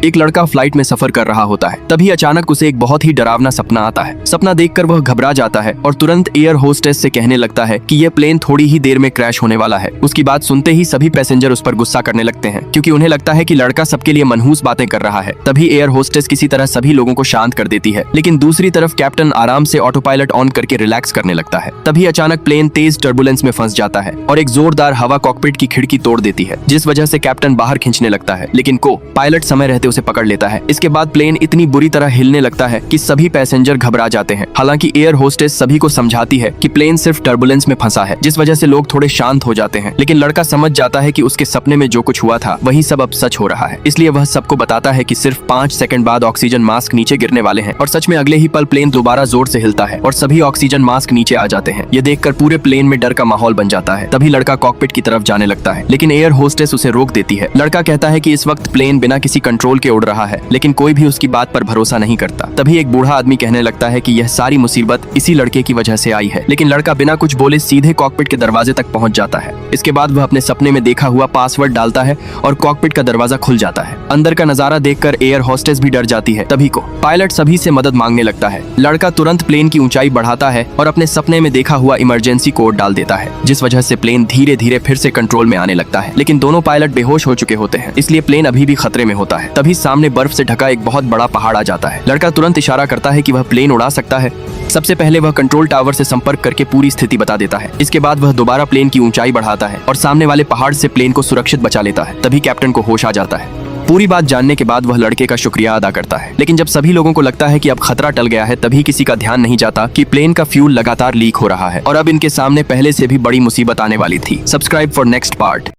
एक लड़का फ्लाइट में सफर कर रहा होता है। तभी अचानक उसे एक बहुत ही डरावना सपना आता है। सपना देखकर वह घबरा जाता है और तुरंत एयर होस्टेस से कहने लगता है कि यह प्लेन थोड़ी ही देर में क्रैश होने वाला है। उसकी बात सुनते ही सभी पैसेंजर उस पर गुस्सा करने लगते हैं, क्योंकि उन्हें लगता है कि लड़का सबके लिए मनहूस बातें कर रहा है। तभी एयर होस्टेस किसी तरह सभी लोगों को शांत कर देती है, लेकिन दूसरी तरफ कैप्टन आराम से ऑटो पायलट ऑन करके रिलैक्स करने लगता है। तभी अचानक प्लेन तेज टर्बुलेंस में फंस जाता है और एक जोरदार हवा कॉकपिट की खिड़की तोड़ देती है, जिस वजह से कैप्टन बाहर खींचने लगता है, लेकिन पायलट समय रहते उसे पकड़ लेता है। इसके बाद प्लेन इतनी बुरी तरह हिलने लगता है कि सभी पैसेंजर घबरा जाते हैं। हालांकि एयर होस्टेस सभी को समझाती है कि प्लेन सिर्फ टर्बुलेंस में फंसा है, जिस वजह से लोग थोड़े शांत हो जाते हैं। लेकिन लड़का समझ जाता है कि उसके सपने में जो कुछ हुआ था वही सब अब सच हो रहा है। इसलिए वह सबको बताता है कि सिर्फ 5 सेकंड बाद ऑक्सीजन मास्क नीचे गिरने वाले हैं। और सच में अगले ही पल प्लेन दोबारा जोर से हिलता है और सभी ऑक्सीजन मास्क नीचे आ जाते हैं। ये देखकर पूरे प्लेन में डर का माहौल बन जाता है। तभी लड़का कॉकपिट की तरफ जाने लगता है, लेकिन एयर होस्टेस उसे रोक देती है। लड़का कहता है कि इस वक्त प्लेन बिना किसी कंट्रोल के उड़ रहा है, लेकिन कोई भी उसकी बात पर भरोसा नहीं करता। तभी एक बूढ़ा आदमी कहने लगता है कि यह सारी मुसीबत इसी लड़के की वजह से आई है। लेकिन लड़का बिना कुछ बोले सीधे कॉकपिट के दरवाजे तक पहुंच जाता है। इसके बाद वह अपने सपने में देखा हुआ पासवर्ड डालता है और कॉकपिट का दरवाजा खुल जाता है। अंदर का नजारा देखकर एयर होस्टेस भी डर जाती है। तभी पायलट सभी से मदद मांगने लगता है। लड़का तुरंत प्लेन की ऊंचाई बढ़ाता है और अपने सपने में देखा हुआ इमरजेंसी कोड डाल देता है, जिस वजह से प्लेन धीरे धीरे फिर से कंट्रोल में आने लगता है। लेकिन दोनों पायलट बेहोश हो चुके होते हैं, इसलिए प्लेन अभी भी खतरे में होता है। तभी सामने बर्फ से ढका एक बहुत बड़ा पहाड़ आ जाता है। लड़का तुरंत इशारा करता है कि वह प्लेन उड़ा सकता है। सबसे पहले वह कंट्रोल टावर से संपर्क करके पूरी स्थिति बता देता है। इसके बाद वह दोबारा प्लेन की ऊंचाई बढ़ाता है और सामने वाले पहाड़ से प्लेन को सुरक्षित बचा लेता है। तभी कैप्टन को होश आ जाता है। पूरी बात जानने के बाद वह लड़के का शुक्रिया अदा करता है। लेकिन जब सभी लोगों को लगता है कि अब खतरा टल गया है, तभी किसी का ध्यान नहीं जाता कि प्लेन का फ्यूल लगातार लीक हो रहा है और अब इनके सामने पहले से भी बड़ी मुसीबत आने वाली थी। Subscribe for next part.